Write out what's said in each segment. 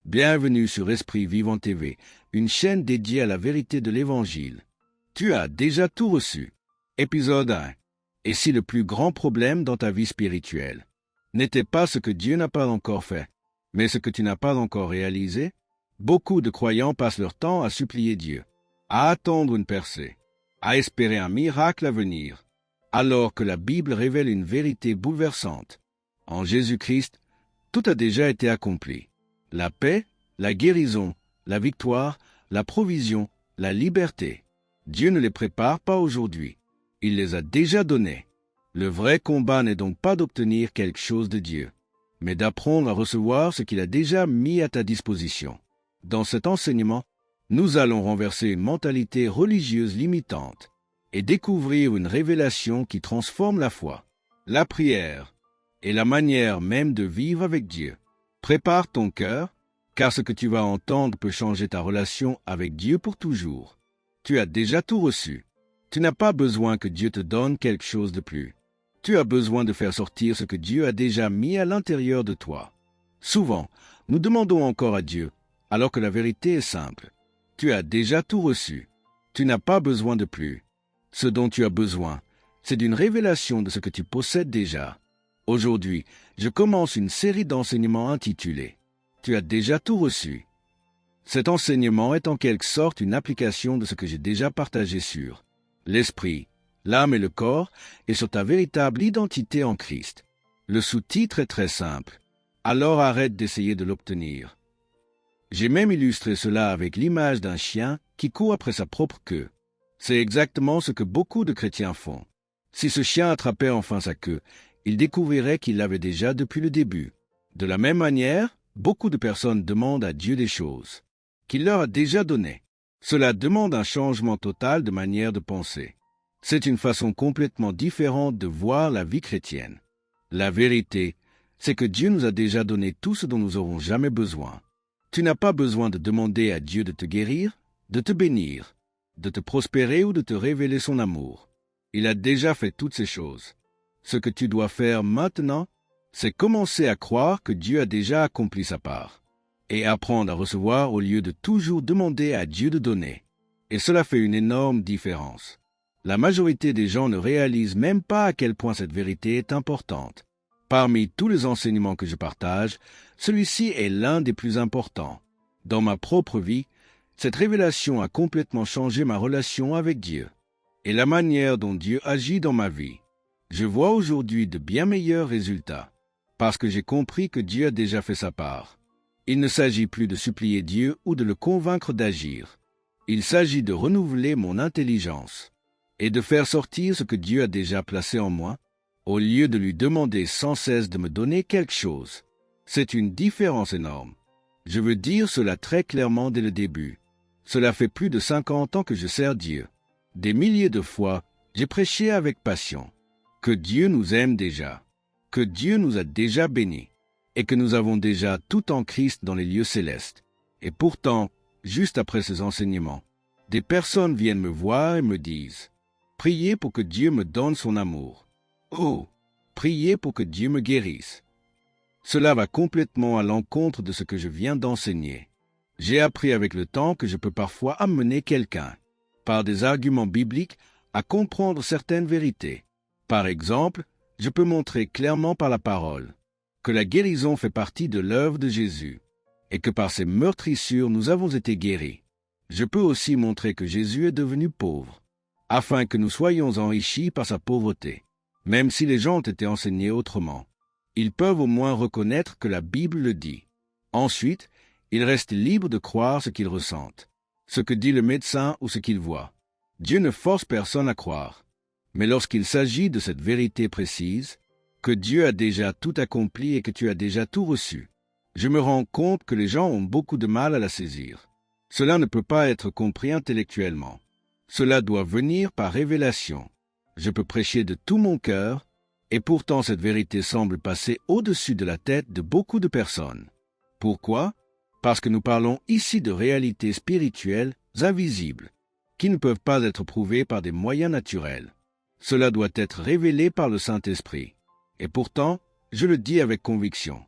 Bienvenue sur Esprit Vivant TV, une chaîne dédiée à la vérité de l'Évangile. Tu as déjà tout reçu. Épisode 1. Et si le plus grand problème dans ta vie spirituelle n'était pas ce que Dieu n'a pas encore fait, mais ce que tu n'as pas encore réalisé? Beaucoup de croyants passent leur temps à supplier Dieu, à attendre une percée, à espérer un miracle à venir, alors que la Bible révèle une vérité bouleversante. En Jésus-Christ, tout a déjà été accompli. La paix, la guérison, la victoire, la provision, la liberté. Dieu ne les prépare pas aujourd'hui. Il les a déjà donnés. Le vrai combat n'est donc pas d'obtenir quelque chose de Dieu, mais d'apprendre à recevoir ce qu'il a déjà mis à ta disposition. Dans cet enseignement, nous allons renverser une mentalité religieuse limitante et découvrir une révélation qui transforme la foi, la prière et la manière même de vivre avec Dieu. Prépare ton cœur, car ce que tu vas entendre peut changer ta relation avec Dieu pour toujours. Tu as déjà tout reçu. Tu n'as pas besoin que Dieu te donne quelque chose de plus. Tu as besoin de faire sortir ce que Dieu a déjà mis à l'intérieur de toi. Souvent, nous demandons encore à Dieu, alors que la vérité est simple. Tu as déjà tout reçu. Tu n'as pas besoin de plus. Ce dont tu as besoin, c'est d'une révélation de ce que tu possèdes déjà. Aujourd'hui, je commence une série d'enseignements intitulés « Tu as déjà tout reçu ». Cet enseignement est en quelque sorte une application de ce que j'ai déjà partagé sur l'esprit, l'âme et le corps et sur ta véritable identité en Christ. Le sous-titre est très simple. Alors arrête d'essayer de l'obtenir. J'ai même illustré cela avec l'image d'un chien qui court après sa propre queue. C'est exactement ce que beaucoup de chrétiens font. Si ce chien attrapait enfin sa queue, il découvrirait qu'il l'avait déjà depuis le début. De la même manière, beaucoup de personnes demandent à Dieu des choses qu'il leur a déjà données. Cela demande un changement total de manière de penser. C'est une façon complètement différente de voir la vie chrétienne. La vérité, c'est que Dieu nous a déjà donné tout ce dont nous aurons jamais besoin. Tu n'as pas besoin de demander à Dieu de te guérir, de te bénir, de te prospérer ou de te révéler son amour. Il a déjà fait toutes ces choses. Ce que tu dois faire maintenant, c'est commencer à croire que Dieu a déjà accompli sa part et apprendre à recevoir au lieu de toujours demander à Dieu de donner. Et cela fait une énorme différence. La majorité des gens ne réalisent même pas à quel point cette vérité est importante. Parmi tous les enseignements que je partage, celui-ci est l'un des plus importants. Dans ma propre vie, cette révélation a complètement changé ma relation avec Dieu et la manière dont Dieu agit dans ma vie. Je vois aujourd'hui de bien meilleurs résultats, parce que j'ai compris que Dieu a déjà fait sa part. Il ne s'agit plus de supplier Dieu ou de le convaincre d'agir. Il s'agit de renouveler mon intelligence et de faire sortir ce que Dieu a déjà placé en moi, au lieu de lui demander sans cesse de me donner quelque chose. C'est une différence énorme. Je veux dire cela très clairement dès le début. Cela fait plus de 50 ans que je sers Dieu. Des milliers de fois, j'ai prêché avec passion que Dieu nous aime déjà, que Dieu nous a déjà bénis, et que nous avons déjà tout en Christ dans les lieux célestes. Et pourtant, juste après ces enseignements, des personnes viennent me voir et me disent « Priez pour que Dieu me donne son amour. Oh, priez pour que Dieu me guérisse. » Cela va complètement à l'encontre de ce que je viens d'enseigner. J'ai appris avec le temps que je peux parfois amener quelqu'un, par des arguments bibliques, à comprendre certaines vérités. Par exemple, je peux montrer clairement par la parole que la guérison fait partie de l'œuvre de Jésus et que par ses meurtrissures nous avons été guéris. Je peux aussi montrer que Jésus est devenu pauvre, afin que nous soyons enrichis par sa pauvreté. Même si les gens ont été enseignés autrement, ils peuvent au moins reconnaître que la Bible le dit. Ensuite, ils restent libres de croire ce qu'ils ressentent, ce que dit le médecin ou ce qu'ils voient. Dieu ne force personne à croire. Mais lorsqu'il s'agit de cette vérité précise, que Dieu a déjà tout accompli et que tu as déjà tout reçu, je me rends compte que les gens ont beaucoup de mal à la saisir. Cela ne peut pas être compris intellectuellement. Cela doit venir par révélation. Je peux prêcher de tout mon cœur, et pourtant cette vérité semble passer au-dessus de la tête de beaucoup de personnes. Pourquoi? Parce que nous parlons ici de réalités spirituelles invisibles, qui ne peuvent pas être prouvées par des moyens naturels. Cela doit être révélé par le Saint-Esprit. Et pourtant, je le dis avec conviction,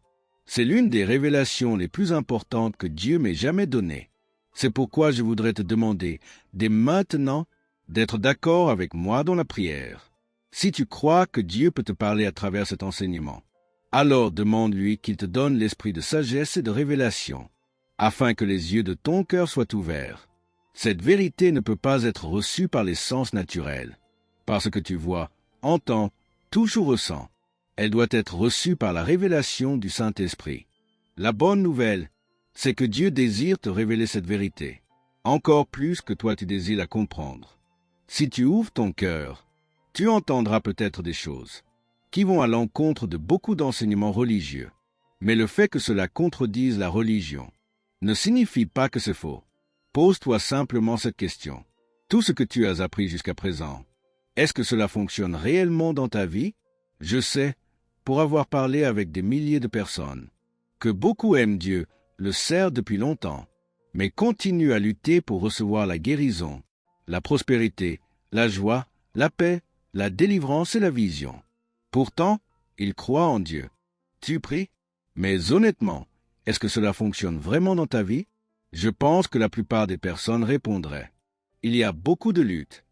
C'est l'une des révélations les plus importantes que Dieu m'ait jamais données. C'est pourquoi je voudrais te demander, dès maintenant, d'être d'accord avec moi dans la prière. Si tu crois que Dieu peut te parler à travers cet enseignement, alors demande-lui qu'il te donne l'esprit de sagesse et de révélation, afin que les yeux de ton cœur soient ouverts. Cette vérité ne peut pas être reçue par les sens naturels, parce que tu vois, entends, touches ou ressens. Elle doit être reçue par la révélation du Saint-Esprit. La bonne nouvelle, c'est que Dieu désire te révéler cette vérité, encore plus que toi tu désires la comprendre. Si tu ouvres ton cœur, tu entendras peut-être des choses qui vont à l'encontre de beaucoup d'enseignements religieux. Mais le fait que cela contredise la religion ne signifie pas que c'est faux. Pose-toi simplement cette question. Tout ce que tu as appris jusqu'à présent, est-ce que cela fonctionne réellement dans ta vie? Je sais, pour avoir parlé avec des milliers de personnes, que beaucoup aiment Dieu, le servent depuis longtemps, mais continuent à lutter pour recevoir la guérison, la prospérité, la joie, la paix, la délivrance et la vision. Pourtant, ils croient en Dieu. Tu pries? Mais honnêtement, est-ce que cela fonctionne vraiment dans ta vie? Je pense que la plupart des personnes répondraient. Il y a beaucoup de luttes.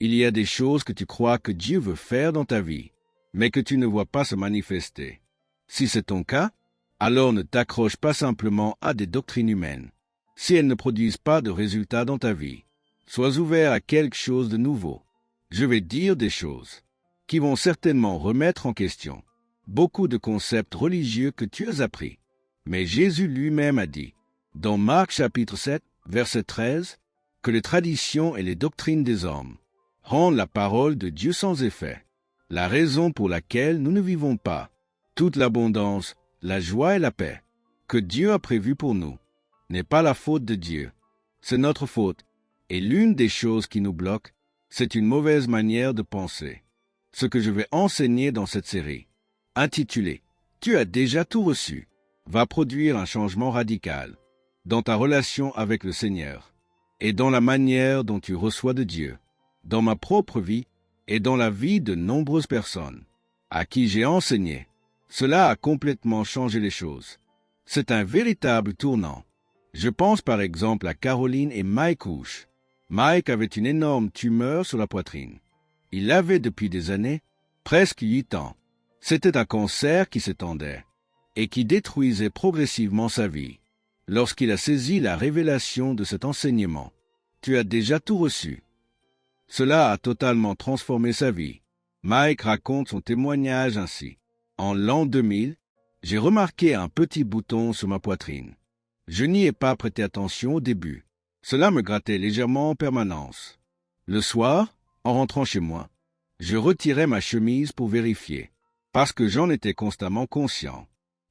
Il y a des choses que tu crois que Dieu veut faire dans ta vie, mais que tu ne vois pas se manifester. Si c'est ton cas, alors ne t'accroche pas simplement à des doctrines humaines, si elles ne produisent pas de résultats dans ta vie. Sois ouvert à quelque chose de nouveau. Je vais dire des choses qui vont certainement remettre en question beaucoup de concepts religieux que tu as appris. Mais Jésus lui-même a dit, dans Marc chapitre 7, verset 13, que les traditions et les doctrines des hommes rendent la parole de Dieu sans effet. La raison pour laquelle nous ne vivons pas toute l'abondance, la joie et la paix que Dieu a prévue pour nous n'est pas la faute de Dieu, c'est notre faute. Et l'une des choses qui nous bloque, c'est une mauvaise manière de penser. Ce que je vais enseigner dans cette série, intitulée « Tu as déjà tout reçu », va produire un changement radical dans ta relation avec le Seigneur et dans la manière dont tu reçois de Dieu, dans ma propre vie et dans la vie de nombreuses personnes à qui j'ai enseigné. Cela a complètement changé les choses. C'est un véritable tournant. Je pense par exemple à Caroline et Mike Ouche. Mike avait une énorme tumeur sur la poitrine. Il l'avait depuis des années, presque 8 ans. C'était un cancer qui s'étendait et qui détruisait progressivement sa vie. Lorsqu'il a saisi la révélation de cet enseignement, tu as déjà tout reçu. Cela a totalement transformé sa vie. Mike raconte son témoignage ainsi. En l'an 2000, j'ai remarqué un petit bouton sur ma poitrine. Je n'y ai pas prêté attention au début. Cela me grattait légèrement en permanence. Le soir, en rentrant chez moi, je retirais ma chemise pour vérifier, parce que j'en étais constamment conscient.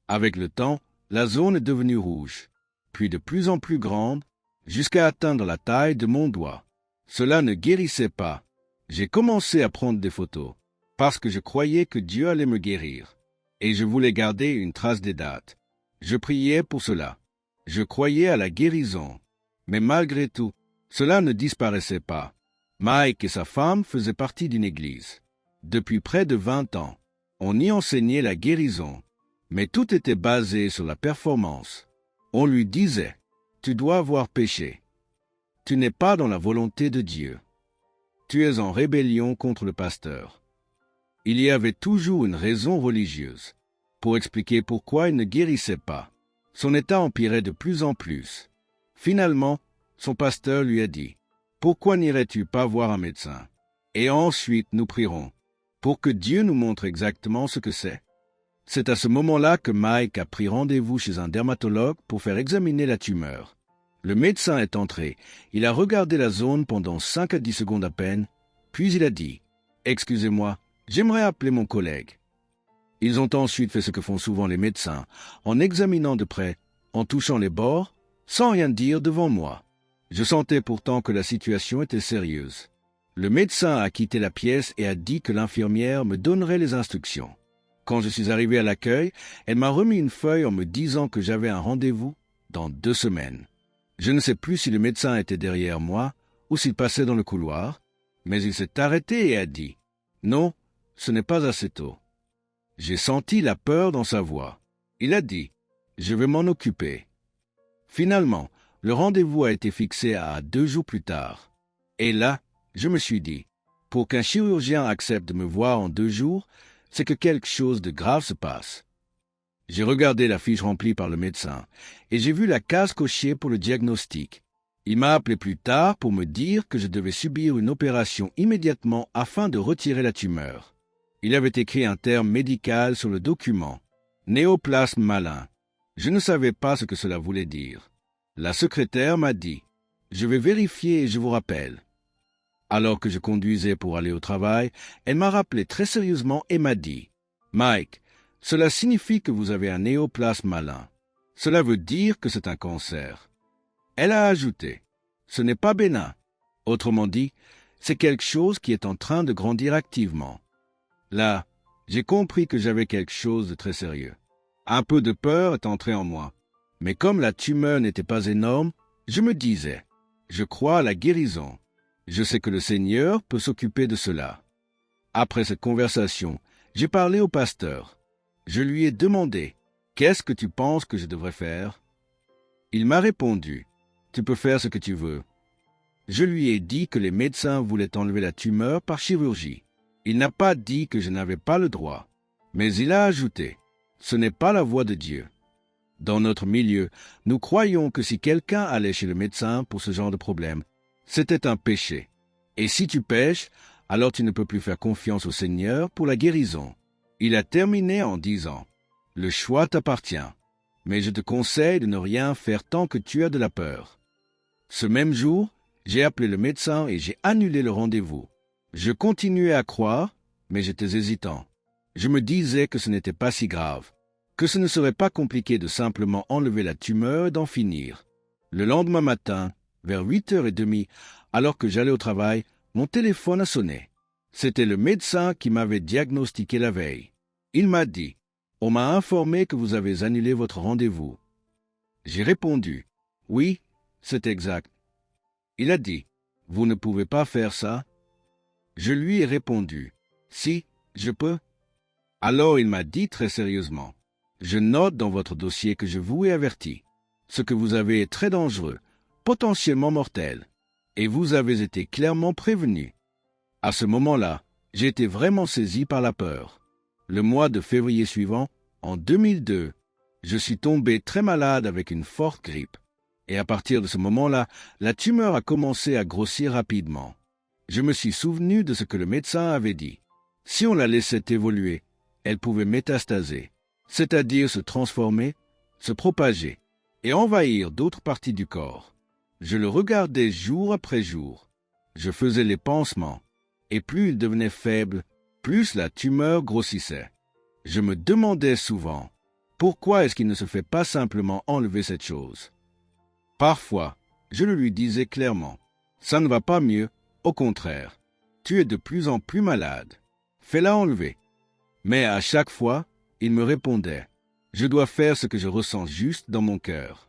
Avec le temps, la zone est devenue rouge, puis de plus en plus grande, jusqu'à atteindre la taille de mon doigt. Cela ne guérissait pas. J'ai commencé à prendre des photos, parce que je croyais que Dieu allait me guérir, et je voulais garder une trace des dates. Je priais pour cela. Je croyais à la guérison. Mais malgré tout, cela ne disparaissait pas. Mike et sa femme faisaient partie d'une église. Depuis près de 20 ans, on y enseignait la guérison, mais tout était basé sur la performance. On lui disait, « Tu dois avoir péché. Tu n'es pas dans la volonté de Dieu. Tu es en rébellion contre le pasteur. » Il y avait toujours une raison religieuse pour expliquer pourquoi il ne guérissait pas. Son état empirait de plus en plus. Finalement, son pasteur lui a dit, « Pourquoi n'irais-tu pas voir un médecin? Et ensuite nous prierons, pour que Dieu nous montre exactement ce que c'est. » C'est à ce moment-là que Mike a pris rendez-vous chez un dermatologue pour faire examiner la tumeur. Le médecin est entré, il a regardé la zone pendant 5 à 10 secondes à peine, puis il a dit, « Excusez-moi, j'aimerais appeler mon collègue. » Ils ont ensuite fait ce que font souvent les médecins, en examinant de près, en touchant les bords, sans rien dire devant moi. Je sentais pourtant que la situation était sérieuse. Le médecin a quitté la pièce et a dit que l'infirmière me donnerait les instructions. Quand je suis arrivé à l'accueil, elle m'a remis une feuille en me disant que j'avais un rendez-vous dans 2 semaines. Je ne sais plus si le médecin était derrière moi ou s'il passait dans le couloir, mais il s'est arrêté et a dit « Non, ce n'est pas assez tôt. » J'ai senti la peur dans sa voix. Il a dit, « Je vais m'en occuper. » Finalement, le rendez-vous a été fixé à 2 jours plus tard. Et là, je me suis dit, pour qu'un chirurgien accepte de me voir en 2 jours, c'est que quelque chose de grave se passe. J'ai regardé la fiche remplie par le médecin et j'ai vu la case cochée pour le diagnostic. Il m'a appelé plus tard pour me dire que je devais subir une opération immédiatement afin de retirer la tumeur. Il avait écrit un terme médical sur le document, néoplasme malin. Je ne savais pas ce que cela voulait dire. La secrétaire m'a dit, « Je vais vérifier et je vous rappelle. » Alors que je conduisais pour aller au travail, elle m'a rappelé très sérieusement et m'a dit, « Mike, cela signifie que vous avez un néoplasme malin. Cela veut dire que c'est un cancer. » Elle a ajouté, « Ce n'est pas bénin. Autrement dit, c'est quelque chose qui est en train de grandir activement. » Là, j'ai compris que j'avais quelque chose de très sérieux. Un peu de peur est entrée en moi. Mais comme la tumeur n'était pas énorme, je me disais, « Je crois à la guérison. Je sais que le Seigneur peut s'occuper de cela. » Après cette conversation, j'ai parlé au pasteur. Je lui ai demandé, « Qu'est-ce que tu penses que je devrais faire ?» Il m'a répondu, « Tu peux faire ce que tu veux. » Je lui ai dit que les médecins voulaient enlever la tumeur par chirurgie. Il n'a pas dit que je n'avais pas le droit, mais il a ajouté, « Ce n'est pas la voie de Dieu. » Dans notre milieu, nous croyons que si quelqu'un allait chez le médecin pour ce genre de problème, c'était un péché. Et si tu pèches, alors tu ne peux plus faire confiance au Seigneur pour la guérison. Il a terminé en disant, « Le choix t'appartient, mais je te conseille de ne rien faire tant que tu as de la peur. » Ce même jour, j'ai appelé le médecin et j'ai annulé le rendez-vous. Je continuais à croire, mais j'étais hésitant. Je me disais que ce n'était pas si grave, que ce ne serait pas compliqué de simplement enlever la tumeur et d'en finir. Le lendemain matin, vers 8h30, alors que j'allais au travail, mon téléphone a sonné. C'était le médecin qui m'avait diagnostiqué la veille. Il m'a dit, « On m'a informé que vous avez annulé votre rendez-vous. » J'ai répondu, « Oui, c'est exact. » Il a dit, « Vous ne pouvez pas faire ça ?» Je lui ai répondu, « Si, je peux. » Alors il m'a dit très sérieusement, « Je note dans votre dossier que je vous ai averti. Ce que vous avez est très dangereux, potentiellement mortel, et vous avez été clairement prévenu. » À ce moment-là, j'ai été vraiment saisi par la peur. Le mois de février suivant, en 2002, je suis tombé très malade avec une forte grippe. Et à partir de ce moment-là, la tumeur a commencé à grossir rapidement. Je me suis souvenu de ce que le médecin avait dit. Si on la laissait évoluer, elle pouvait métastaser, c'est-à-dire se transformer, se propager et envahir d'autres parties du corps. Je le regardais jour après jour. Je faisais les pansements, et plus il devenait faible, plus la tumeur grossissait. Je me demandais souvent, pourquoi est-ce qu'il ne se fait pas simplement enlever cette chose? Parfois, je le lui disais clairement, ça ne va pas mieux, au contraire, tu es de plus en plus malade, fais-la enlever. Mais à chaque fois, il me répondait, je dois faire ce que je ressens juste dans mon cœur.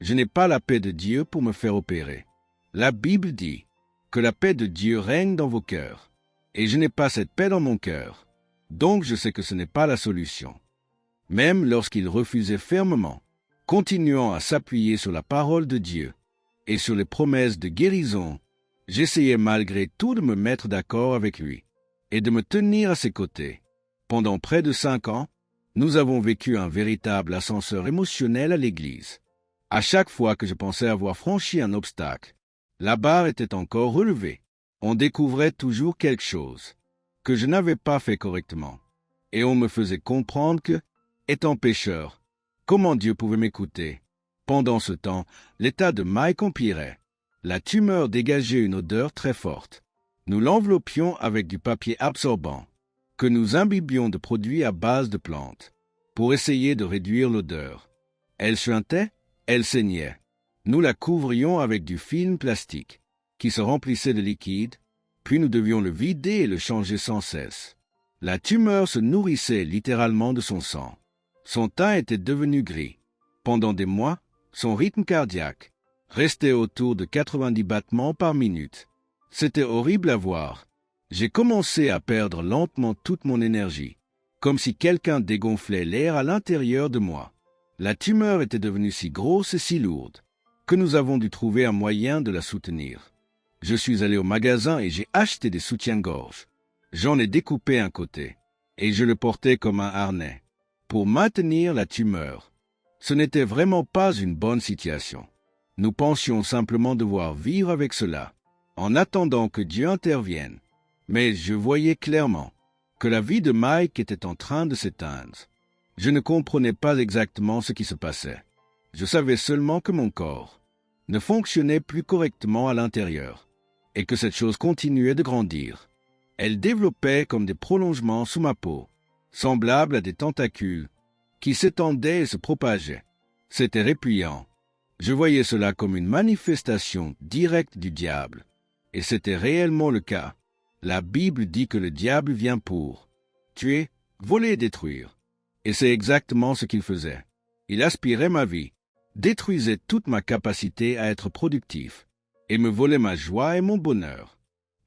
Je n'ai pas la paix de Dieu pour me faire opérer. La Bible dit que la paix de Dieu règne dans vos cœurs, et je n'ai pas cette paix dans mon cœur, donc je sais que ce n'est pas la solution. Même lorsqu'il refusait fermement, continuant à s'appuyer sur la parole de Dieu et sur les promesses de guérison, j'essayais malgré tout de me mettre d'accord avec lui et de me tenir à ses côtés. Pendant près de 5 ans, nous avons vécu un véritable ascenseur émotionnel à l'Église. À chaque fois que je pensais avoir franchi un obstacle, la barre était encore relevée. On découvrait toujours quelque chose que je n'avais pas fait correctement, et on me faisait comprendre que, étant pécheur, comment Dieu pouvait m'écouter? Pendant ce temps, l'état de Mike empirait. La tumeur dégageait une odeur très forte. Nous l'enveloppions avec du papier absorbant, que nous imbibions de produits à base de plantes, pour essayer de réduire l'odeur. Elle suintait, elle saignait. Nous la couvrions avec du film plastique, qui se remplissait de liquide, puis nous devions le vider et le changer sans cesse. La tumeur se nourrissait littéralement de son sang. Son teint était devenu gris. Pendant des mois, son rythme cardiaque restait autour de 90 battements par minute. C'était horrible à voir. J'ai commencé à perdre lentement toute mon énergie, comme si quelqu'un dégonflait l'air à l'intérieur de moi. La tumeur était devenue si grosse et si lourde que nous avons dû trouver un moyen de la soutenir. Je suis allé au magasin et j'ai acheté des soutiens-gorge. J'en ai découpé un côté et je le portais comme un harnais pour maintenir la tumeur. Ce n'était vraiment pas une bonne situation. Nous pensions simplement devoir vivre avec cela, en attendant que Dieu intervienne. Mais je voyais clairement que la vie de Mike était en train de s'éteindre. Je ne comprenais pas exactement ce qui se passait. Je savais seulement que mon corps ne fonctionnait plus correctement à l'intérieur, et que cette chose continuait de grandir. Elle développait comme des prolongements sous ma peau, semblables à des tentacules, qui s'étendaient et se propageaient. C'était répugnant. Je voyais cela comme une manifestation directe du diable. Et c'était réellement le cas. La Bible dit que le diable vient pour tuer, voler et détruire. Et c'est exactement ce qu'il faisait. Il aspirait ma vie, détruisait toute ma capacité à être productif, et me volait ma joie et mon bonheur.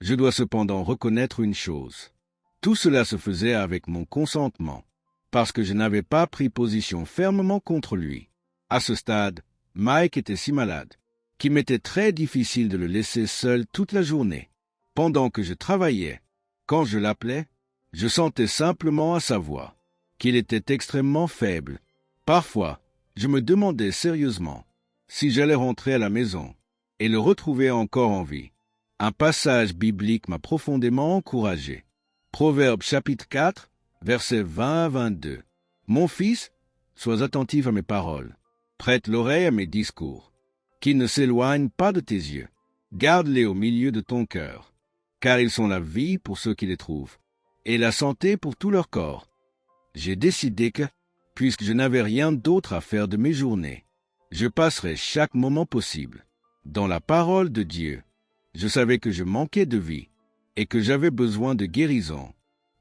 Je dois cependant reconnaître une chose. Tout cela se faisait avec mon consentement, parce que je n'avais pas pris position fermement contre lui. À ce stade, Mike était si malade qu'il m'était très difficile de le laisser seul toute la journée. Pendant que je travaillais, quand je l'appelais, je sentais simplement à sa voix qu'il était extrêmement faible. Parfois, je me demandais sérieusement si j'allais rentrer à la maison et le retrouver encore en vie. Un passage biblique m'a profondément encouragé. Proverbes chapitre 4, versets 20 à 22. Mon fils, sois attentif à mes paroles. Prête l'oreille à mes discours. Qu'ils ne s'éloignent pas de tes yeux. Garde-les au milieu de ton cœur, car ils sont la vie pour ceux qui les trouvent, et la santé pour tout leur corps. J'ai décidé que, puisque je n'avais rien d'autre à faire de mes journées, je passerais chaque moment possible dans la parole de Dieu. Je savais que je manquais de vie et que j'avais besoin de guérison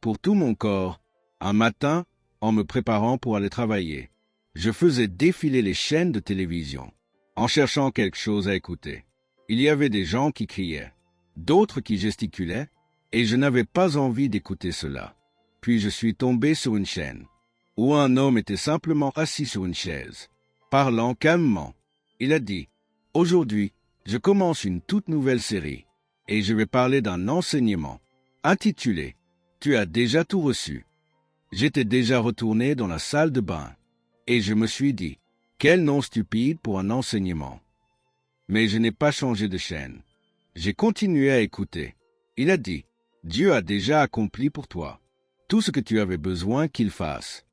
pour tout mon corps. Un matin, en me préparant pour aller travailler, je faisais défiler les chaînes de télévision, en cherchant quelque chose à écouter. Il y avait des gens qui criaient, d'autres qui gesticulaient, et je n'avais pas envie d'écouter cela. Puis je suis tombé sur une chaîne, où un homme était simplement assis sur une chaise, parlant calmement. Il a dit, « Aujourd'hui, je commence une toute nouvelle série, et je vais parler d'un enseignement, intitulé « Tu as déjà tout reçu ». J'étais déjà retourné dans la salle de bain, et je me suis dit, quel nom stupide pour un enseignement. Mais je n'ai pas changé de chaîne. J'ai continué à écouter. Il a dit, Dieu a déjà accompli pour toi tout ce que tu avais besoin qu'il fasse.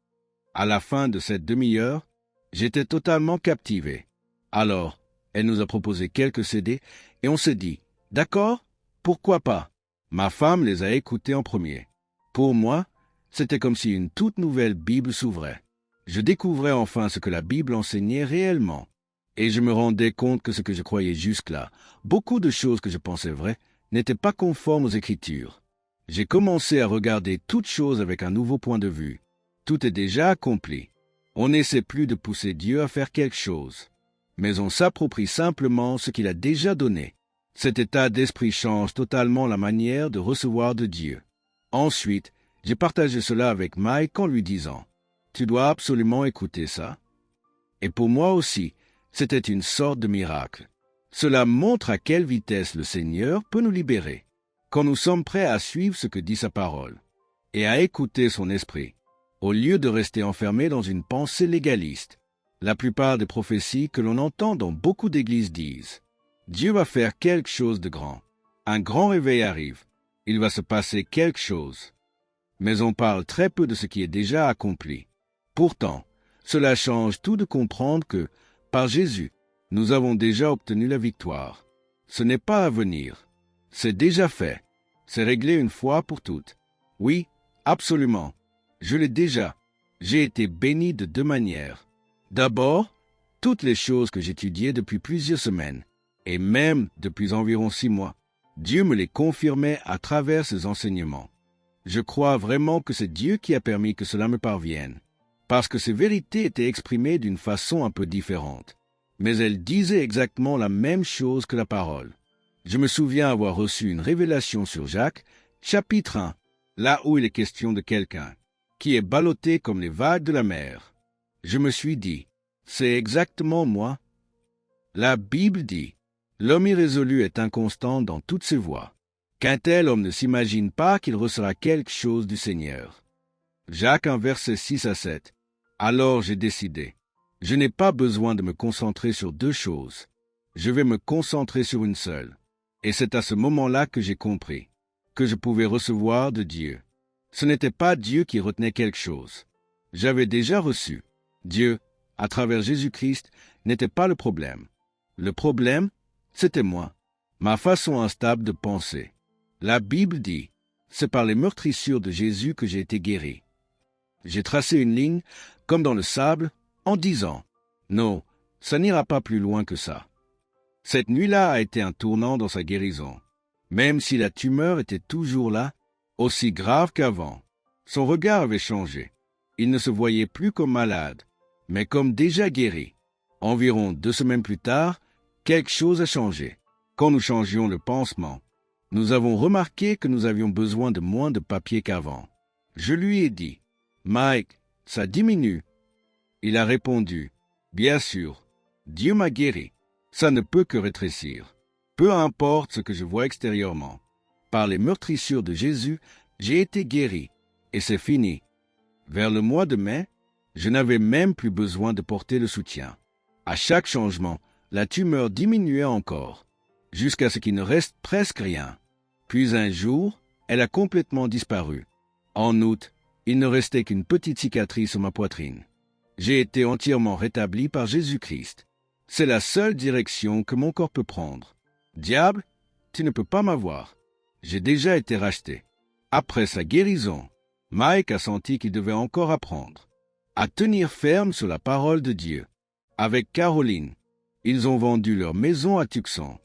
À la fin de cette demi-heure, j'étais totalement captivé. Alors, elle nous a proposé quelques CD et on s'est dit, d'accord, pourquoi pas? Ma femme les a écoutés en premier. Pour moi, c'était comme si une toute nouvelle Bible s'ouvrait. Je découvrais enfin ce que la Bible enseignait réellement. Et je me rendais compte que ce que je croyais jusque-là, beaucoup de choses que je pensais vraies, n'étaient pas conformes aux Écritures. J'ai commencé à regarder toutes choses avec un nouveau point de vue. Tout est déjà accompli. On n'essaie plus de pousser Dieu à faire quelque chose, mais on s'approprie simplement ce qu'il a déjà donné. Cet état d'esprit change totalement la manière de recevoir de Dieu. Ensuite, j'ai partagé cela avec Mike en lui disant, « Tu dois absolument écouter ça. » Et pour moi aussi, c'était une sorte de miracle. Cela montre à quelle vitesse le Seigneur peut nous libérer, quand nous sommes prêts à suivre ce que dit sa parole, et à écouter son esprit, au lieu de rester enfermés dans une pensée légaliste. La plupart des prophéties que l'on entend dans beaucoup d'églises disent, Dieu va faire quelque chose de grand. Un grand réveil arrive. Il va se passer quelque chose. Mais on parle très peu de ce qui est déjà accompli. Pourtant, cela change tout de comprendre que, par Jésus, nous avons déjà obtenu la victoire. Ce n'est pas à venir. C'est déjà fait. C'est réglé une fois pour toutes. Oui, absolument. Je l'ai déjà. J'ai été béni de deux manières. D'abord, toutes les choses que j'étudiais depuis plusieurs semaines, et même depuis environ 6 mois, Dieu me les confirmait à travers ses enseignements. Je crois vraiment que c'est Dieu qui a permis que cela me parvienne, parce que ces vérités étaient exprimées d'une façon un peu différente, mais elles disaient exactement la même chose que la parole. Je me souviens avoir reçu une révélation sur Jacques, chapitre 1, là où il est question de quelqu'un qui est ballotté comme les vagues de la mer. Je me suis dit, C'est exactement moi. La Bible dit, l'homme irrésolu est inconstant dans toutes ses voies, qu'un tel homme ne s'imagine pas qu'il recevra quelque chose du Seigneur. Jacques 1, versets 6 à 7. Alors j'ai décidé. Je n'ai pas besoin de me concentrer sur deux choses. Je vais me concentrer sur une seule. Et c'est à ce moment-là que j'ai compris que je pouvais recevoir de Dieu. Ce n'était pas Dieu qui retenait quelque chose. J'avais déjà reçu. Dieu, à travers Jésus-Christ, n'était pas le problème. Le problème, c'était moi, ma façon instable de penser. La Bible dit, c'est par les meurtrissures de Jésus que j'ai été guéri. J'ai tracé une ligne, comme dans le sable, en disant, non, ça n'ira pas plus loin que ça. Cette nuit-là a été un tournant dans sa guérison. Même si la tumeur était toujours là, aussi grave qu'avant, son regard avait changé. Il ne se voyait plus comme malade, mais comme déjà guéri. Environ 2 semaines plus tard, quelque chose a changé. Quand nous changions le pansement, nous avons remarqué que nous avions besoin de moins de papier qu'avant. Je lui ai dit, « Mike, ça diminue. » Il a répondu, « Bien sûr, Dieu m'a guéri. Ça ne peut que rétrécir. Peu importe ce que je vois extérieurement. Par les meurtrissures de Jésus, j'ai été guéri, et c'est fini. » Vers le mois de mai, je n'avais même plus besoin de porter le soutien. À chaque changement, la tumeur diminuait encore, jusqu'à ce qu'il ne reste presque rien. Puis un jour, elle a complètement disparu. En août, il ne restait qu'une petite cicatrice sur ma poitrine. J'ai été entièrement rétabli par Jésus-Christ. C'est la seule direction que mon corps peut prendre. Diable, tu ne peux pas m'avoir. J'ai déjà été racheté. Après sa guérison, Mike a senti qu'il devait encore apprendre à tenir ferme sur la parole de Dieu. Avec Caroline, ils ont vendu leur maison à Tucson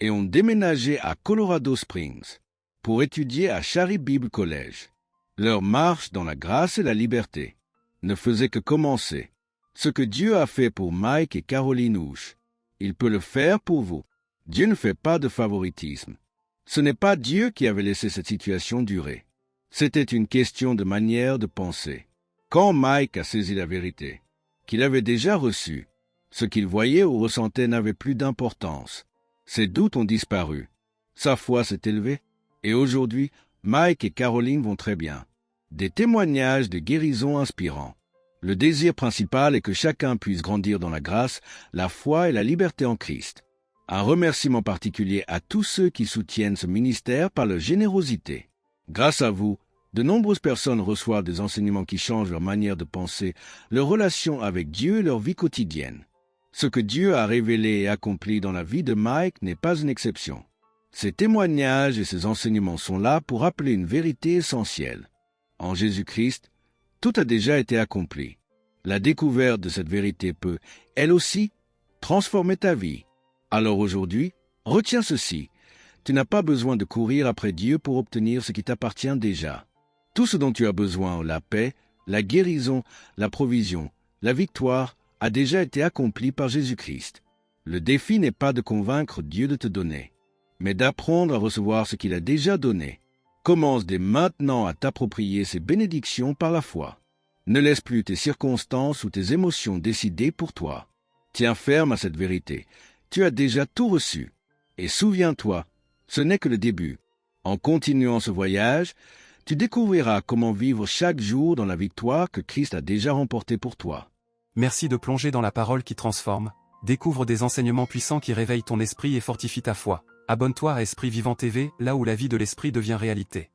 et ont déménagé à Colorado Springs pour étudier à Shari Bible College. Leur marche dans la grâce et la liberté ne faisait que commencer. Ce que Dieu a fait pour Mike et Caroline Ouche, il peut le faire pour vous. Dieu ne fait pas de favoritisme. Ce n'est pas Dieu qui avait laissé cette situation durer. C'était une question de manière de penser. Quand Mike a saisi la vérité, qu'il avait déjà reçue, ce qu'il voyait ou ressentait n'avait plus d'importance. Ses doutes ont disparu. Sa foi s'est élevée. Et aujourd'hui, Mike et Caroline vont très bien. Des témoignages de guérison inspirants. Le désir principal est que chacun puisse grandir dans la grâce, la foi et la liberté en Christ. Un remerciement particulier à tous ceux qui soutiennent ce ministère par leur générosité. Grâce à vous, de nombreuses personnes reçoivent des enseignements qui changent leur manière de penser, leur relation avec Dieu et leur vie quotidienne. Ce que Dieu a révélé et accompli dans la vie de Mike n'est pas une exception. Ces témoignages et ces enseignements sont là pour rappeler une vérité essentielle. En Jésus-Christ, tout a déjà été accompli. La découverte de cette vérité peut, elle aussi, transformer ta vie. Alors aujourd'hui, retiens ceci. Tu n'as pas besoin de courir après Dieu pour obtenir ce qui t'appartient déjà. Tout ce dont tu as besoin, la paix, la guérison, la provision, la victoire, a déjà été accompli par Jésus-Christ. Le défi n'est pas de convaincre Dieu de te donner, mais d'apprendre à recevoir ce qu'il a déjà donné. Commence dès maintenant à t'approprier ces bénédictions par la foi. Ne laisse plus tes circonstances ou tes émotions décider pour toi. Tiens ferme à cette vérité. Tu as déjà tout reçu. Et souviens-toi, ce n'est que le début. En continuant ce voyage, tu découvriras comment vivre chaque jour dans la victoire que Christ a déjà remportée pour toi. Merci de plonger dans la parole qui transforme. Découvre des enseignements puissants qui réveillent ton esprit et fortifient ta foi. Abonne-toi à Esprit Vivant TV, là où la vie de l'esprit devient réalité.